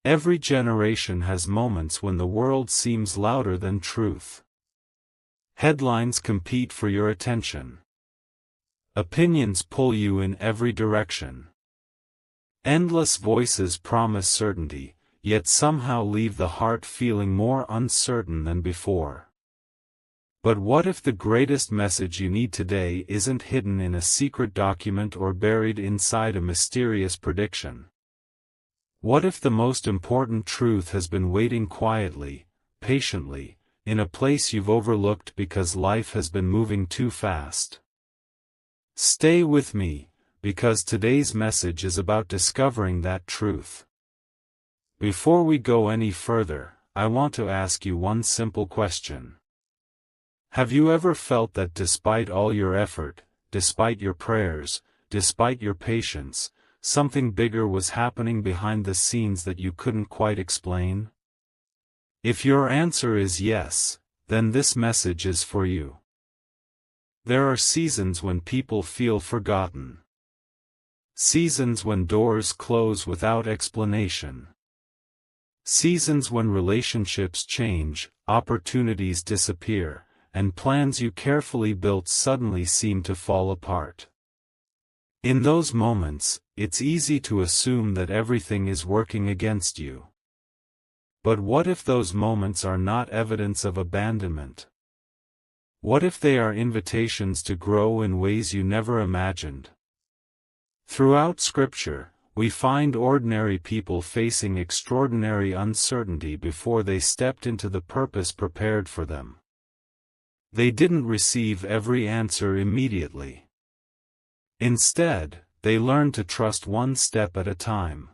Every generation has moments when the world seems louder than truth. Headlines compete for your attention. Opinions pull you in every direction. Endless voices promise certainty, yet somehow leave the heart feeling more uncertain than before. But what if the greatest message you need today isn't hidden in a secret document or buried inside a mysterious prediction? What if the most important truth has been waiting quietly, patiently, in a place you've overlooked because life has been moving too fast? Stay with me, because today's message is about discovering that truth. Before we go any further, I want to ask you one simple question. Have you ever felt that despite all your effort, despite your prayers, despite your patience, something bigger was happening behind the scenes that you couldn't quite explain? If your answer is yes, then this message is for you. There are seasons when people feel forgotten. Seasons when doors close without explanation. Seasons when relationships change, opportunities disappear, and plans you carefully built suddenly seem to fall apart. In those moments, it's easy to assume that everything is working against you. But what if those moments are not evidence of abandonment? What if they are invitations to grow in ways you never imagined? Throughout Scripture, we find ordinary people facing extraordinary uncertainty before they stepped into the purpose prepared for them. They didn't receive every answer immediately. Instead, they learned to trust one step at a time.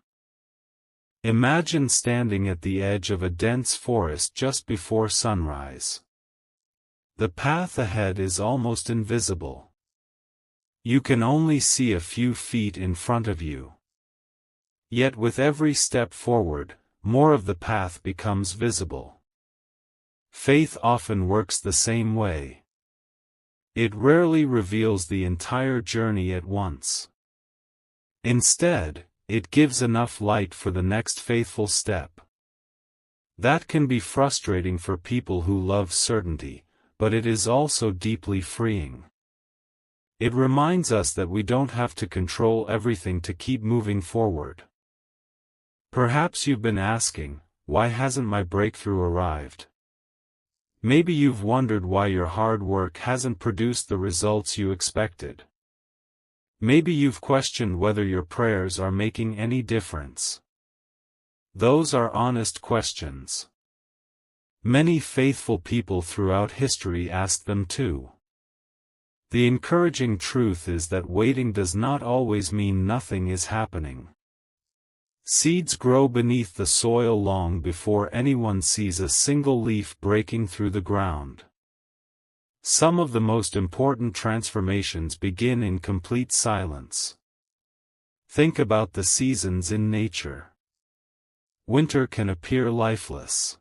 Imagine standing at the edge of a dense forest just before sunrise. The path ahead is almost invisible. You can only see a few feet in front of you. Yet with every step forward, more of the path becomes visible. Faith often works the same way. It rarely reveals the entire journey at once. Instead, it gives enough light for the next faithful step. That can be frustrating for people who love certainty, but it is also deeply freeing. It reminds us that we don't have to control everything to keep moving forward. Perhaps you've been asking, why hasn't my breakthrough arrived? Maybe you've wondered why your hard work hasn't produced the results you expected. Maybe you've questioned whether your prayers are making any difference. Those are honest questions. Many faithful people throughout history asked them too. The encouraging truth is that waiting does not always mean nothing is happening. Seeds grow beneath the soil long before anyone sees a single leaf breaking through the ground. Some of the most important transformations begin in complete silence. Think about the seasons in nature. Winter can appear lifeless.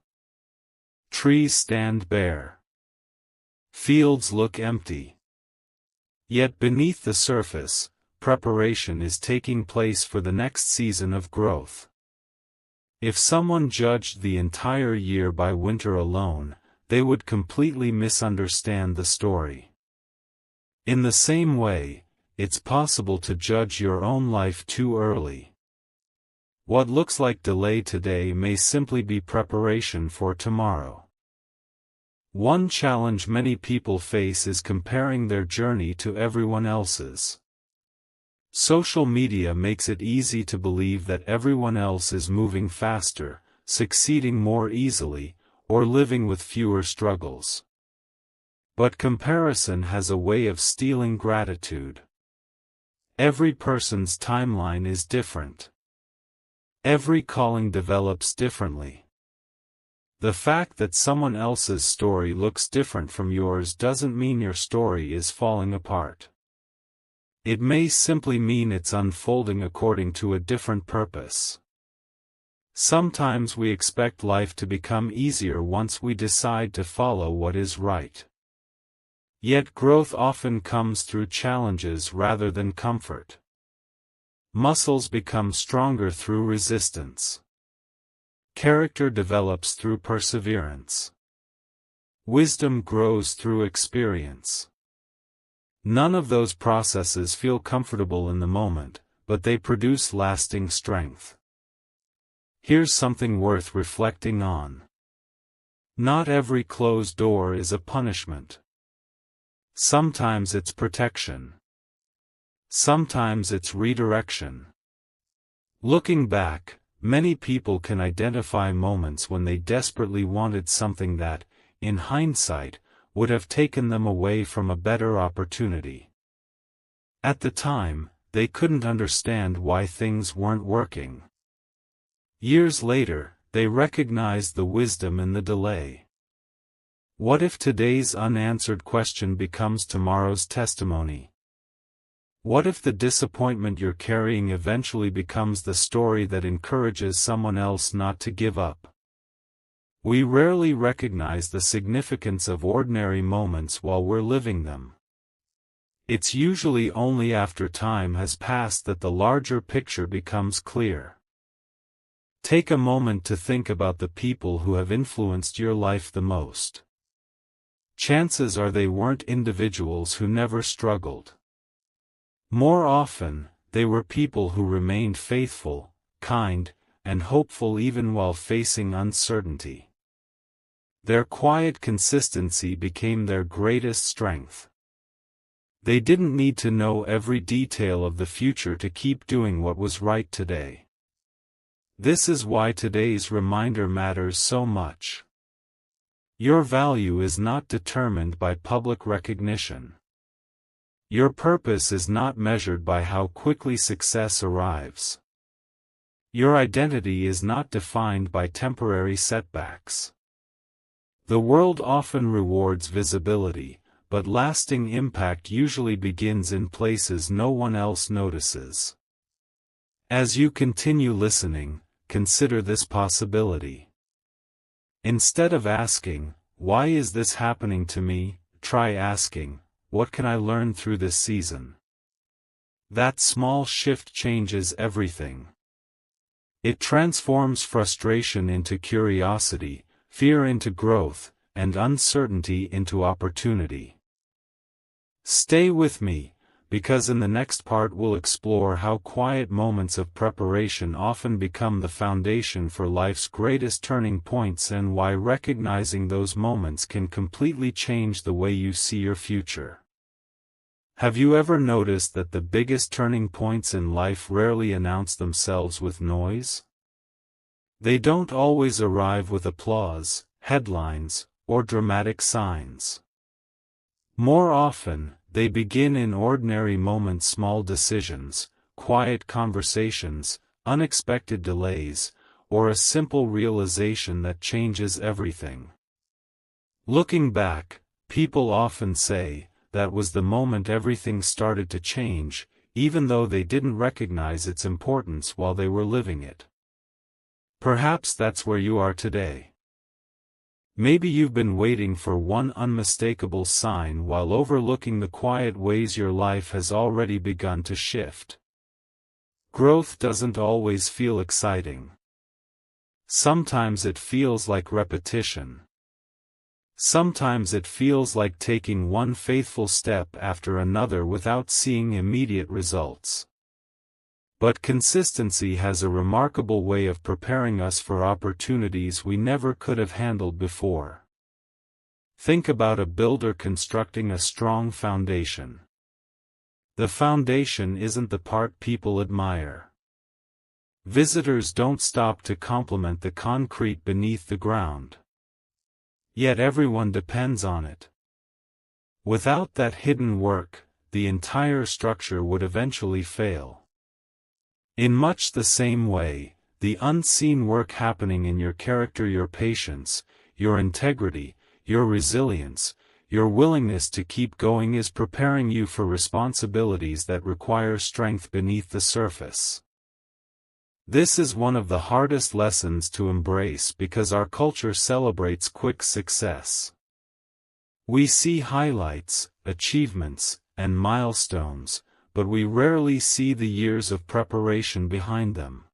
Trees stand bare. Fields look empty. Yet beneath the surface, preparation is taking place for the next season of growth. If someone judged the entire year by winter alone, they would completely misunderstand the story. In the same way, it's possible to judge your own life too early. What looks like delay today may simply be preparation for tomorrow. One challenge many people face is comparing their journey to everyone else's. Social media makes it easy to believe that everyone else is moving faster, succeeding more easily, or living with fewer struggles. But comparison has a way of stealing gratitude. Every person's timeline is different. Every calling develops differently. The fact that someone else's story looks different from yours doesn't mean your story is falling apart. It may simply mean it's unfolding according to a different purpose. Sometimes we expect life to become easier once we decide to follow what is right. Yet growth often comes through challenges rather than comfort. Muscles become stronger through resistance. Character develops through perseverance. Wisdom grows through experience. None of those processes feel comfortable in the moment, but they produce lasting strength. Here's something worth reflecting on. Not every closed door is a punishment. Sometimes it's protection. Sometimes it's redirection. Looking back, many people can identify moments when they desperately wanted something that, in hindsight, would have taken them away from a better opportunity. At the time, they couldn't understand why things weren't working. Years later, they recognized the wisdom in the delay. What if today's unanswered question becomes tomorrow's testimony? What if the disappointment you're carrying eventually becomes the story that encourages someone else not to give up? We rarely recognize the significance of ordinary moments while we're living them. It's usually only after time has passed that the larger picture becomes clear. Take a moment to think about the people who have influenced your life the most. Chances are they weren't individuals who never struggled. More often, they were people who remained faithful, kind, and hopeful even while facing uncertainty. Their quiet consistency became their greatest strength. They didn't need to know every detail of the future to keep doing what was right today. This is why today's reminder matters so much. Your value is not determined by public recognition. Your purpose is not measured by how quickly success arrives. Your identity is not defined by temporary setbacks. The world often rewards visibility, but lasting impact usually begins in places no one else notices. As you continue listening, consider this possibility. Instead of asking, "Why is this happening to me?" try asking, "What can I learn through this season?" That small shift changes everything. It transforms frustration into curiosity, fear into growth, and uncertainty into opportunity. Stay with me, because in the next part we'll explore how quiet moments of preparation often become the foundation for life's greatest turning points and why recognizing those moments can completely change the way you see your future. Have you ever noticed that the biggest turning points in life rarely announce themselves with noise? They don't always arrive with applause, headlines, or dramatic signs. More often, they begin in ordinary moments: small decisions, quiet conversations, unexpected delays, or a simple realization that changes everything. Looking back, people often say, "That was the moment everything started to change," even though they didn't recognize its importance while they were living it. Perhaps that's where you are today. Maybe you've been waiting for one unmistakable sign while overlooking the quiet ways your life has already begun to shift. Growth doesn't always feel exciting. Sometimes it feels like repetition. Sometimes it feels like taking one faithful step after another without seeing immediate results. But consistency has a remarkable way of preparing us for opportunities we never could have handled before. Think about a builder constructing a strong foundation. The foundation isn't the part people admire. Visitors don't stop to compliment the concrete beneath the ground. Yet everyone depends on it. Without that hidden work, the entire structure would eventually fail. In much the same way, the unseen work happening in your character, your patience, your integrity, your resilience, your willingness to keep going is preparing you for responsibilities that require strength beneath the surface. This is one of the hardest lessons to embrace because our culture celebrates quick success. We see highlights, achievements, and milestones, but we rarely see the years of preparation behind them.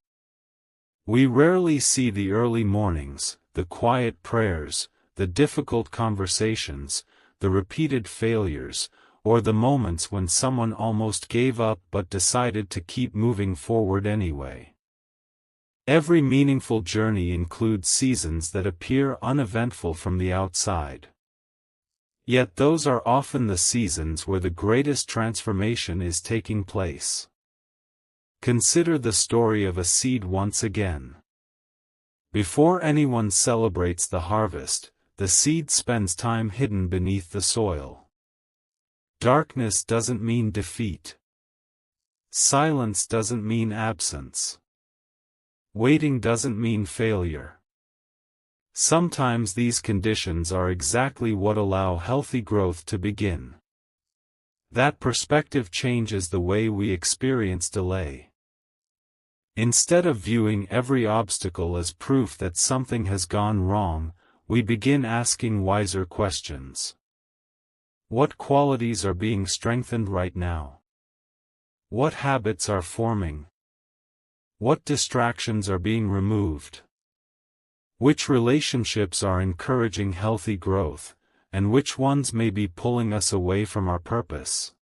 We rarely see the early mornings, the quiet prayers, the difficult conversations, the repeated failures, or the moments when someone almost gave up but decided to keep moving forward anyway. Every meaningful journey includes seasons that appear uneventful from the outside. Yet those are often the seasons where the greatest transformation is taking place. Consider the story of a seed once again. Before anyone celebrates the harvest, the seed spends time hidden beneath the soil. Darkness doesn't mean defeat. Silence doesn't mean absence. Waiting doesn't mean failure. Sometimes these conditions are exactly what allow healthy growth to begin. That perspective changes the way we experience delay. Instead of viewing every obstacle as proof that something has gone wrong, we begin asking wiser questions. What qualities are being strengthened right now? What habits are forming? What distractions are being removed? Which relationships are encouraging healthy growth, and which ones may be pulling us away from our purpose?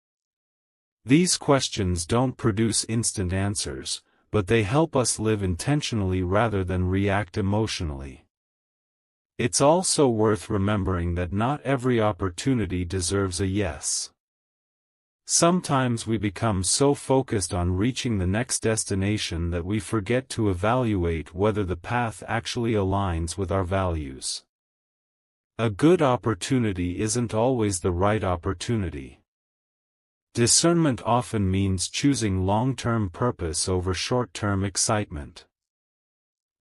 These questions don't produce instant answers, but they help us live intentionally rather than react emotionally. It's also worth remembering that not every opportunity deserves a yes. Sometimes we become so focused on reaching the next destination that we forget to evaluate whether the path actually aligns with our values. A good opportunity isn't always the right opportunity. Discernment often means choosing long-term purpose over short-term excitement.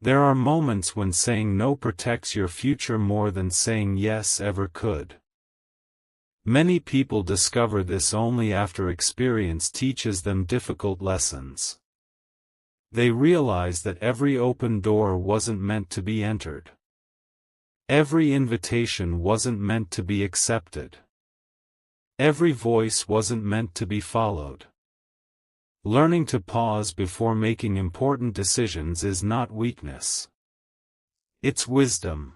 There are moments when saying no protects your future more than saying yes ever could. Many people discover this only after experience teaches them difficult lessons. They realize that every open door wasn't meant to be entered. Every invitation wasn't meant to be accepted. Every voice wasn't meant to be followed. Learning to pause before making important decisions is not weakness. It's wisdom.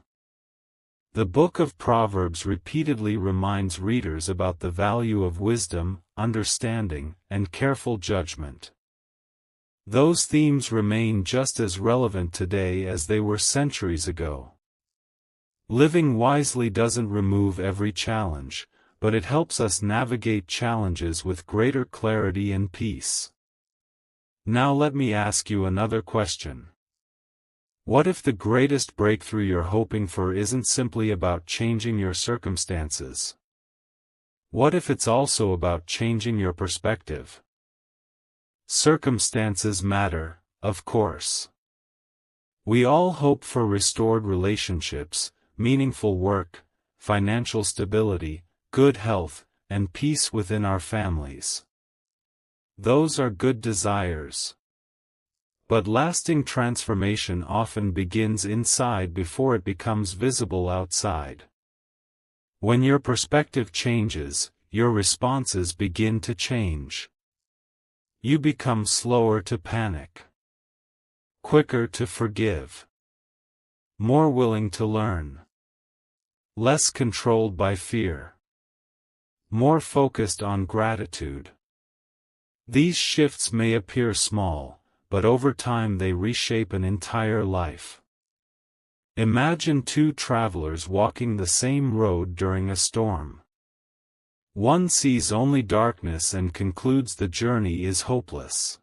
The book of Proverbs repeatedly reminds readers about the value of wisdom, understanding, and careful judgment. Those themes remain just as relevant today as they were centuries ago. Living wisely doesn't remove every challenge, but it helps us navigate challenges with greater clarity and peace. Now let me ask you another question. What if the greatest breakthrough you're hoping for isn't simply about changing your circumstances? What if it's also about changing your perspective? Circumstances matter, of course. We all hope for restored relationships, meaningful work, financial stability, good health, and peace within our families. Those are good desires. But lasting transformation often begins inside before it becomes visible outside. When your perspective changes, your responses begin to change. You become slower to panic, quicker to forgive, more willing to learn, less controlled by fear, more focused on gratitude. These shifts may appear small, but over time they reshape an entire life. Imagine two travelers walking the same road during a storm. One sees only darkness and concludes the journey is hopeless.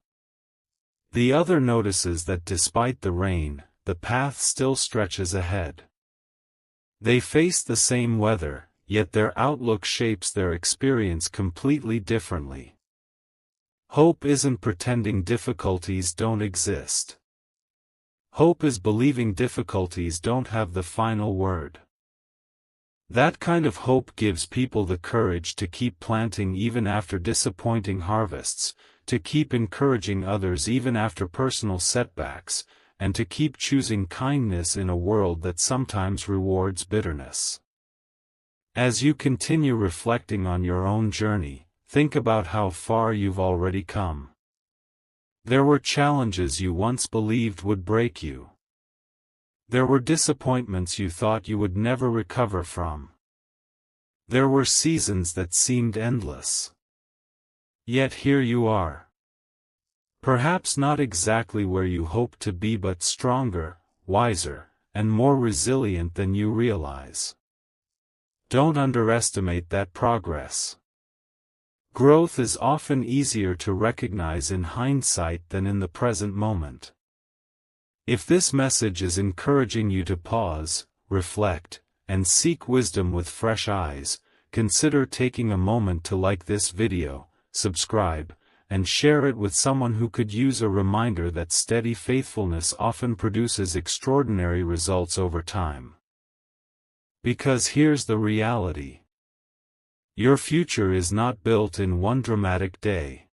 The other notices that despite the rain, the path still stretches ahead. They face the same weather, yet their outlook shapes their experience completely differently. Hope isn't pretending difficulties don't exist. Hope is believing difficulties don't have the final word. That kind of hope gives people the courage to keep planting even after disappointing harvests, to keep encouraging others even after personal setbacks, and to keep choosing kindness in a world that sometimes rewards bitterness. As you continue reflecting on your own journey, think about how far you've already come. There were challenges you once believed would break you. There were disappointments you thought you would never recover from. There were seasons that seemed endless. Yet here you are. Perhaps not exactly where you hoped to be, but stronger, wiser, and more resilient than you realize. Don't underestimate that progress. Growth is often easier to recognize in hindsight than in the present moment. If this message is encouraging you to pause, reflect, and seek wisdom with fresh eyes, consider taking a moment to like this video, subscribe, and share it with someone who could use a reminder that steady faithfulness often produces extraordinary results over time. Because here's the reality. Your future is not built in one dramatic day.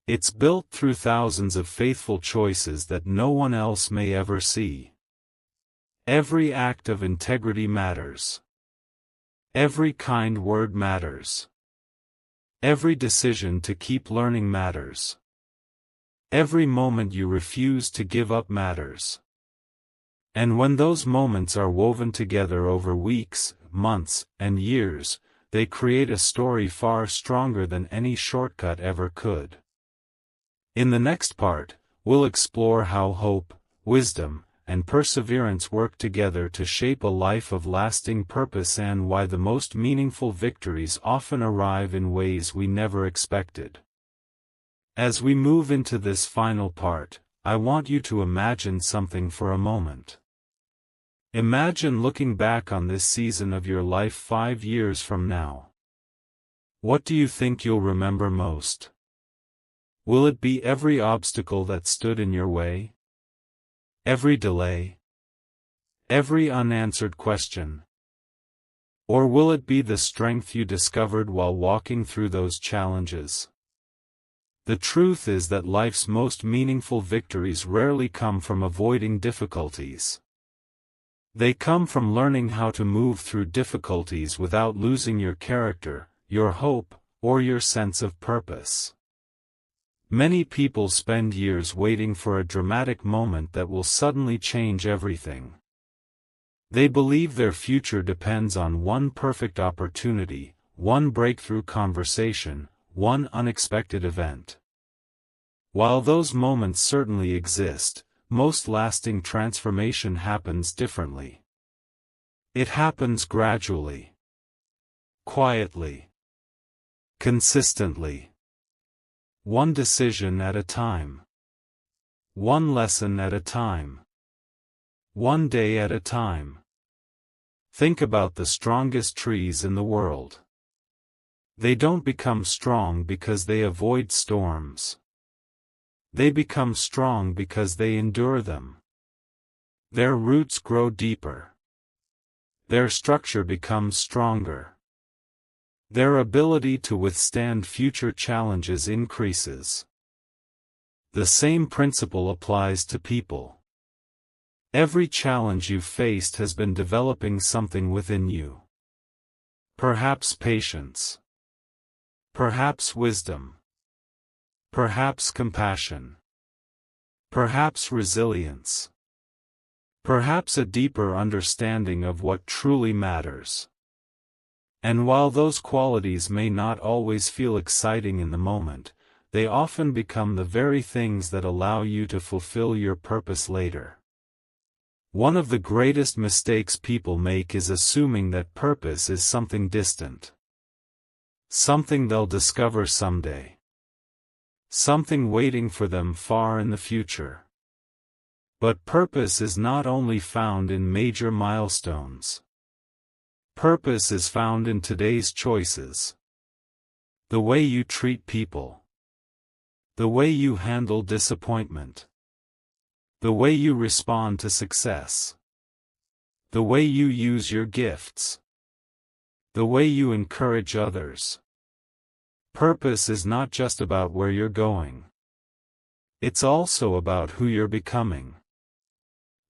It's built through thousands of faithful choices that no one else may ever see. Every act of integrity matters. Every kind word matters. Every decision to keep learning matters. Every moment you refuse to give up matters. And when those moments are woven together over weeks, months, and years, they create a story far stronger than any shortcut ever could. In the next part, we'll explore how hope, wisdom, and perseverance work together to shape a life of lasting purpose, and why the most meaningful victories often arrive in ways we never expected. As we move into this final part, I want you to imagine something for a moment. Imagine looking back on this season of your life 5 years from now. What do you think you'll remember most? Will it be every obstacle that stood in your way? Every delay? Every unanswered question? Or will it be the strength you discovered while walking through those challenges? The truth is that life's most meaningful victories rarely come from avoiding difficulties. They come from learning how to move through difficulties without losing your character, your hope, or your sense of purpose. Many people spend years waiting for a dramatic moment that will suddenly change everything. They believe their future depends on one perfect opportunity, one breakthrough conversation, one unexpected event. While those moments certainly exist, most lasting transformation happens differently. It happens gradually, quietly, consistently. One decision at a time. One lesson at a time. One day at a time. Think about the strongest trees in the world. They don't become strong because they avoid storms. They become strong because they endure them. Their roots grow deeper. Their structure becomes stronger. Their ability to withstand future challenges increases. The same principle applies to people. Every challenge you've faced has been developing something within you. Perhaps patience. Perhaps wisdom. Perhaps compassion. Perhaps resilience. Perhaps a deeper understanding of what truly matters. And while those qualities may not always feel exciting in the moment, they often become the very things that allow you to fulfill your purpose later. One of the greatest mistakes people make is assuming that purpose is something distant. Something they'll discover someday. Something waiting for them far in the future. But purpose is not only found in major milestones. Purpose is found in today's choices. The way you treat people. The way you handle disappointment. The way you respond to success. The way you use your gifts. The way you encourage others. Purpose is not just about where you're going. It's also about who you're becoming.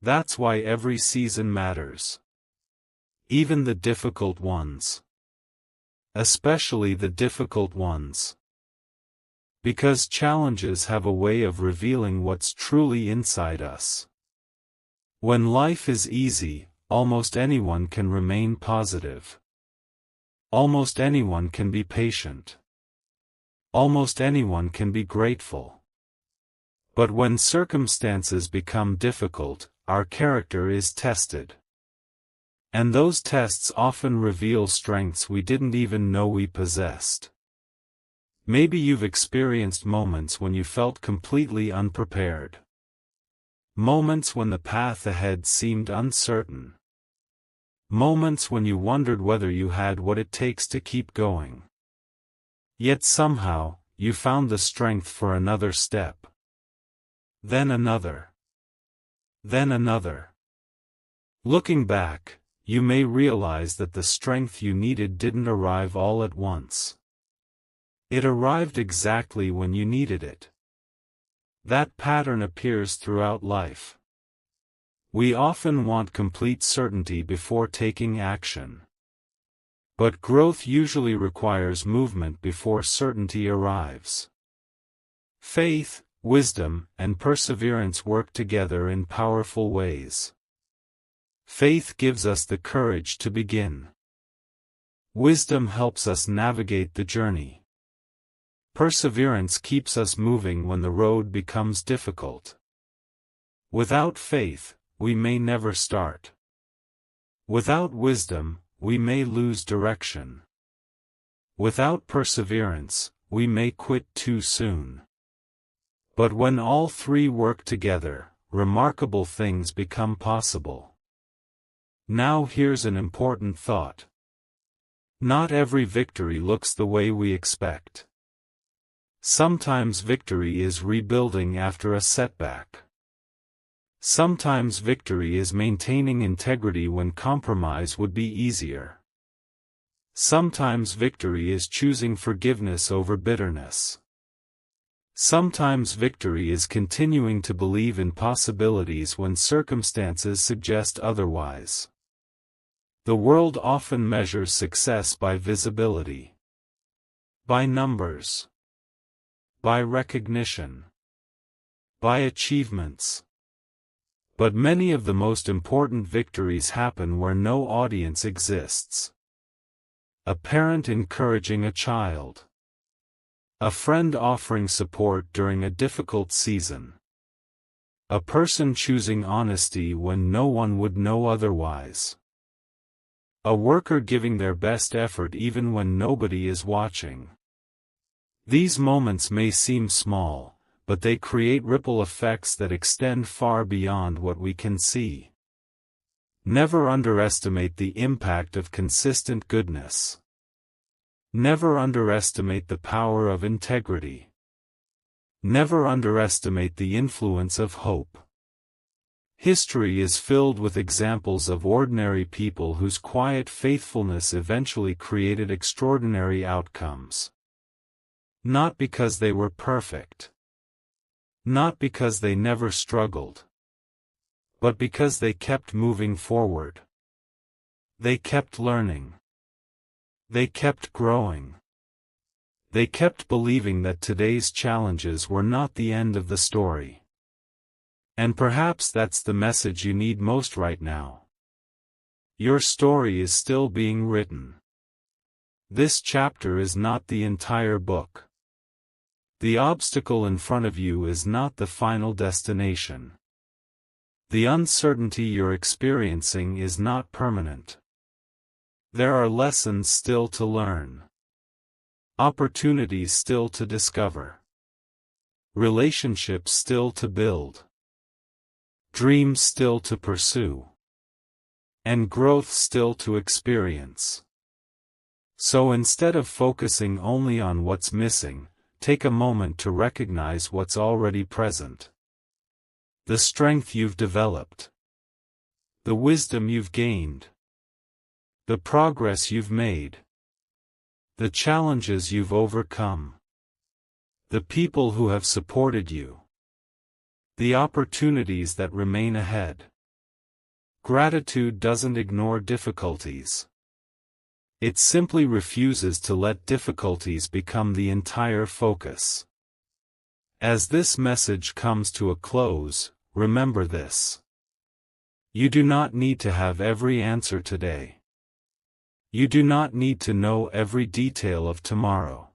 That's why every season matters. Even the difficult ones. Especially the difficult ones. Because challenges have a way of revealing what's truly inside us. When life is easy, almost anyone can remain positive. Almost anyone can be patient. Almost anyone can be grateful. But when circumstances become difficult, our character is tested. And those tests often reveal strengths we didn't even know we possessed. Maybe you've experienced moments when you felt completely unprepared. Moments when the path ahead seemed uncertain. Moments when you wondered whether you had what it takes to keep going. Yet somehow, you found the strength for another step. Then another. Then another. Looking back, you may realize that the strength you needed didn't arrive all at once. It arrived exactly when you needed it. That pattern appears throughout life. We often want complete certainty before taking action. But growth usually requires movement before certainty arrives. Faith, wisdom, and perseverance work together in powerful ways. Faith gives us the courage to begin. Wisdom helps us navigate the journey. Perseverance keeps us moving when the road becomes difficult. Without faith, we may never start. Without wisdom, we may lose direction. Without perseverance, we may quit too soon. But when all three work together, remarkable things become possible. Now here's an important thought. Not every victory looks the way we expect. Sometimes victory is rebuilding after a setback. Sometimes victory is maintaining integrity when compromise would be easier. Sometimes victory is choosing forgiveness over bitterness. Sometimes victory is continuing to believe in possibilities when circumstances suggest otherwise. The world often measures success by visibility. By numbers. By recognition. By achievements. But many of the most important victories happen where no audience exists. A parent encouraging a child. A friend offering support during a difficult season. A person choosing honesty when no one would know otherwise. A worker giving their best effort even when nobody is watching. These moments may seem small, but they create ripple effects that extend far beyond what we can see. Never underestimate the impact of consistent goodness. Never underestimate the power of integrity. Never underestimate the influence of hope. History is filled with examples of ordinary people whose quiet faithfulness eventually created extraordinary outcomes. Not because they were perfect. Not because they never struggled. But because they kept moving forward. They kept learning. They kept growing. They kept believing that today's challenges were not the end of the story. And perhaps that's the message you need most right now. Your story is still being written. This chapter is not the entire book. The obstacle in front of you is not the final destination. The uncertainty you're experiencing is not permanent. There are lessons still to learn. Opportunities still to discover. Relationships still to build. Dreams still to pursue. And growth still to experience. So instead of focusing only on what's missing, take a moment to recognize what's already present. The strength you've developed. The wisdom you've gained. The progress you've made. The challenges you've overcome. The people who have supported you. The opportunities that remain ahead. Gratitude doesn't ignore difficulties. It simply refuses to let difficulties become the entire focus. As this message comes to a close, remember this. You do not need to have every answer today. You do not need to know every detail of tomorrow.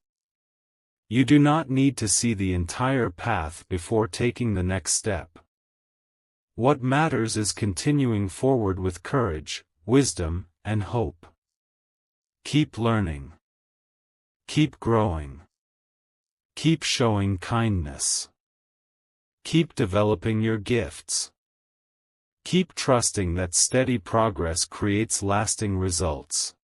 You do not need to see the entire path before taking the next step. What matters is continuing forward with courage, wisdom, and hope. Keep learning. Keep growing. Keep showing kindness. Keep developing your gifts. Keep trusting that steady progress creates lasting results.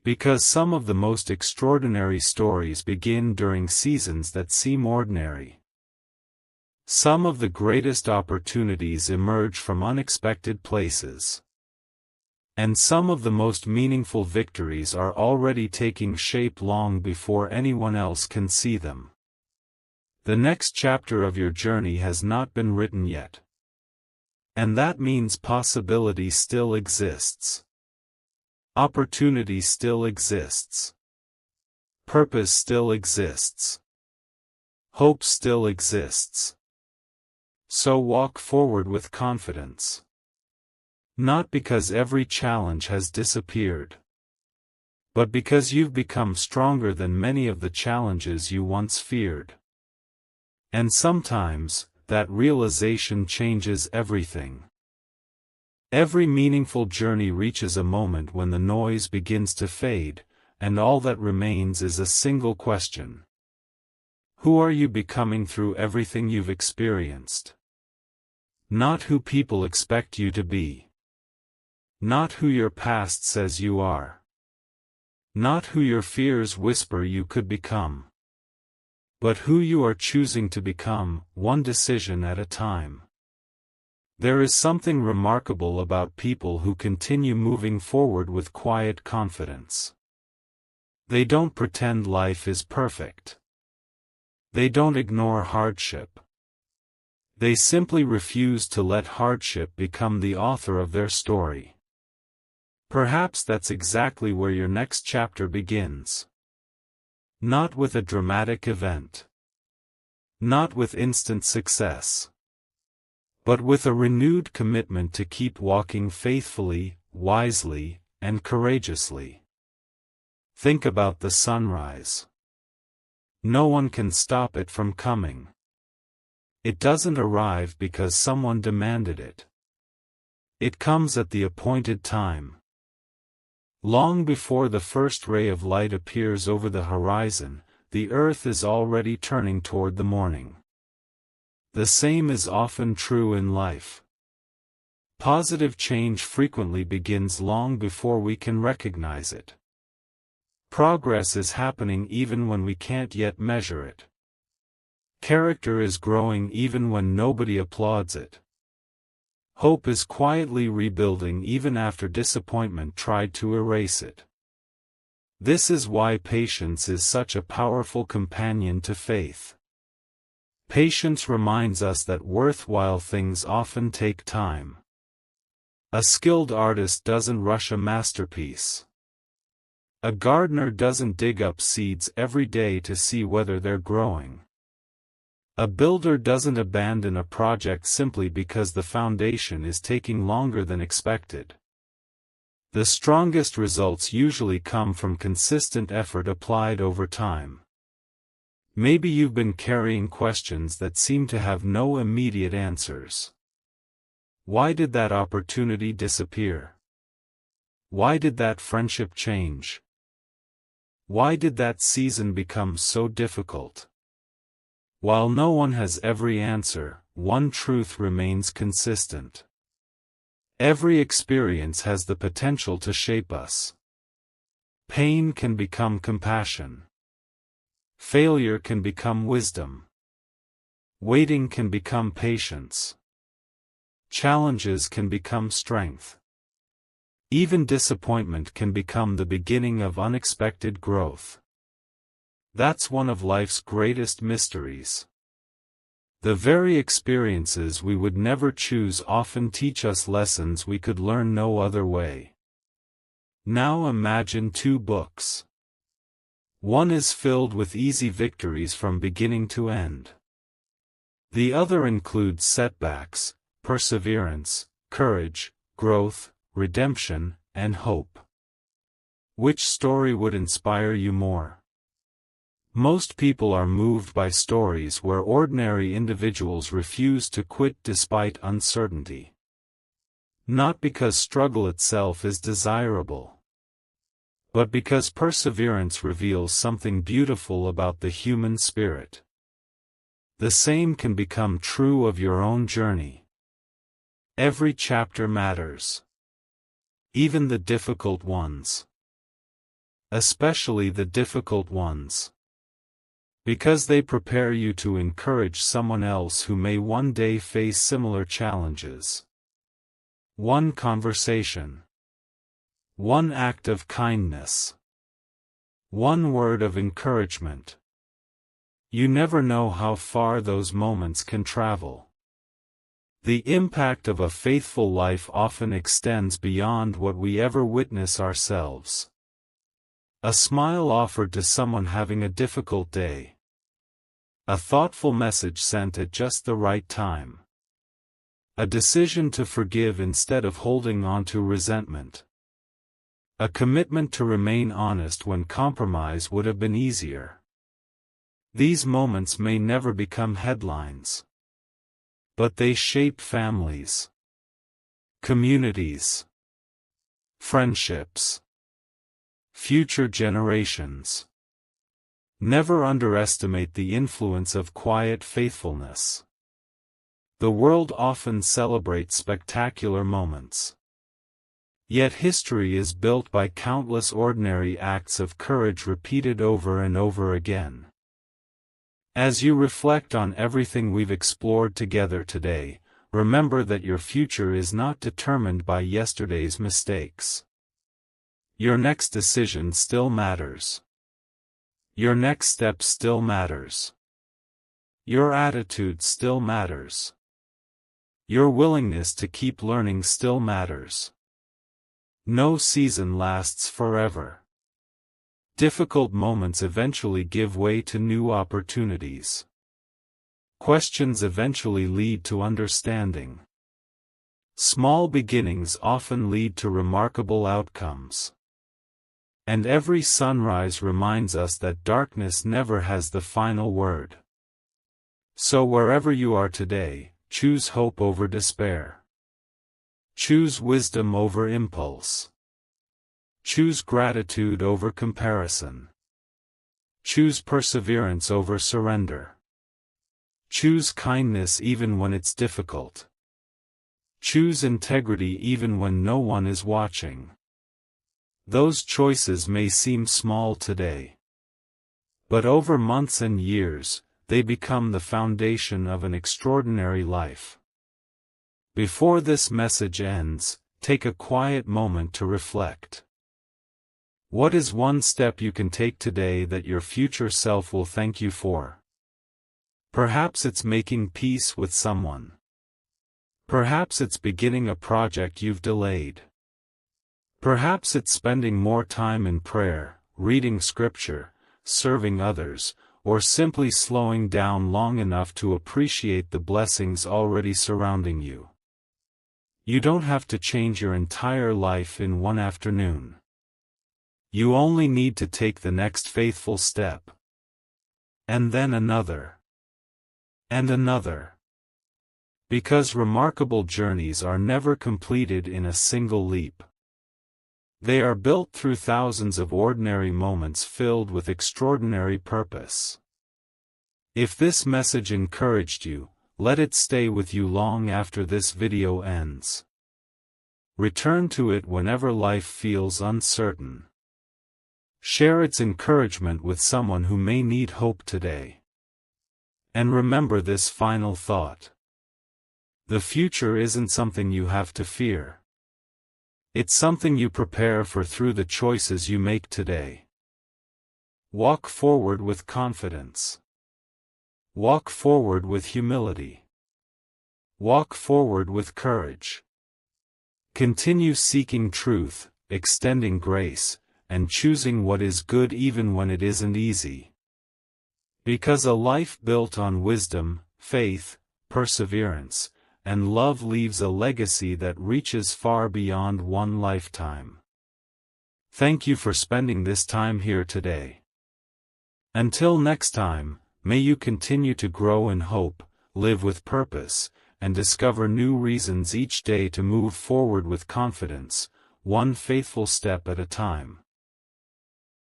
Because some of the most extraordinary stories begin during seasons that seem ordinary. Some of the greatest opportunities emerge from unexpected places. And some of the most meaningful victories are already taking shape long before anyone else can see them. The next chapter of your journey has not been written yet. And that means possibility still exists. Opportunity still exists. Purpose still exists. Hope still exists. So walk forward with confidence. Not because every challenge has disappeared, but because you've become stronger than many of the challenges you once feared. And sometimes, that realization changes everything. Every meaningful journey reaches a moment when the noise begins to fade, and all that remains is a single question. Who are you becoming through everything you've experienced? Not who people expect you to be. Not who your past says you are. Not who your fears whisper you could become. But who you are choosing to become, one decision at a time. There is something remarkable about people who continue moving forward with quiet confidence. They don't pretend life is perfect. They don't ignore hardship. They simply refuse to let hardship become the author of their story. Perhaps that's exactly where your next chapter begins. Not with a dramatic event. Not with instant success. But with a renewed commitment to keep walking faithfully, wisely, and courageously. Think about the sunrise. No one can stop it from coming. It doesn't arrive because someone demanded it. It comes at the appointed time. Long before the first ray of light appears over the horizon, the earth is already turning toward the morning. The same is often true in life. Positive change frequently begins long before we can recognize it. Progress is happening even when we can't yet measure it. Character is growing even when nobody applauds it. Hope is quietly rebuilding even after disappointment tried to erase it. This is why patience is such a powerful companion to faith. Patience reminds us that worthwhile things often take time. A skilled artist doesn't rush a masterpiece. A gardener doesn't dig up seeds every day to see whether they're growing. A builder doesn't abandon a project simply because the foundation is taking longer than expected. The strongest results usually come from consistent effort applied over time. Maybe you've been carrying questions that seem to have no immediate answers. Why did that opportunity disappear? Why did that friendship change? Why did that season become so difficult? While no one has every answer, one truth remains consistent. Every experience has the potential to shape us. Pain can become compassion. Failure can become wisdom. Waiting can become patience. Challenges can become strength. Even disappointment can become the beginning of unexpected growth. That's one of life's greatest mysteries. The very experiences we would never choose often teach us lessons we could learn no other way. Now imagine two books. One is filled with easy victories from beginning to end. The other includes setbacks, perseverance, courage, growth, redemption, and hope. Which story would inspire you more? Most people are moved by stories where ordinary individuals refuse to quit despite uncertainty. Not because struggle itself is desirable, but because perseverance reveals something beautiful about the human spirit. The same can become true of your own journey. Every chapter matters. Even the difficult ones. Especially the difficult ones. Because they prepare you to encourage someone else who may one day face similar challenges. One conversation. One act of kindness. One word of encouragement. You never know how far those moments can travel. The impact of a faithful life often extends beyond what we ever witness ourselves. A smile offered to someone having a difficult day. A thoughtful message sent at just the right time. A decision to forgive instead of holding on to resentment. A commitment to remain honest when compromise would have been easier. These moments may never become headlines. But they shape families, communities, friendships, future generations. Never underestimate the influence of quiet faithfulness. The world often celebrates spectacular moments. Yet history is built by countless ordinary acts of courage repeated over and over again. As you reflect on everything we've explored together today, remember that your future is not determined by yesterday's mistakes. Your next decision still matters. Your next step still matters. Your attitude still matters. Your willingness to keep learning still matters. No season lasts forever. Difficult moments eventually give way to new opportunities. Questions eventually lead to understanding. Small beginnings often lead to remarkable outcomes. And every sunrise reminds us that darkness never has the final word. So wherever you are today, choose hope over despair. Choose wisdom over impulse. Choose gratitude over comparison. Choose perseverance over surrender. Choose kindness even when it's difficult. Choose integrity even when no one is watching. Those choices may seem small today. But over months and years, they become the foundation of an extraordinary life. Before this message ends, take a quiet moment to reflect. What is one step you can take today that your future self will thank you for? Perhaps it's making peace with someone. Perhaps it's beginning a project you've delayed. Perhaps it's spending more time in prayer, reading scripture, serving others, or simply slowing down long enough to appreciate the blessings already surrounding you. You don't have to change your entire life in one afternoon. You only need to take the next faithful step. And then another. And another. Because remarkable journeys are never completed in a single leap. They are built through thousands of ordinary moments filled with extraordinary purpose. If this message encouraged you, let it stay with you long after this video ends. Return to it whenever life feels uncertain. Share its encouragement with someone who may need hope today. And remember this final thought. The future isn't something you have to fear. It's something you prepare for through the choices you make today. Walk forward with confidence. Walk forward with humility. Walk forward with courage. Continue seeking truth, extending grace, and choosing what is good even when it isn't easy. Because a life built on wisdom, faith, perseverance, and love leaves a legacy that reaches far beyond one lifetime. Thank you for spending this time here today. Until next time, may you continue to grow in hope, live with purpose, and discover new reasons each day to move forward with confidence, one faithful step at a time.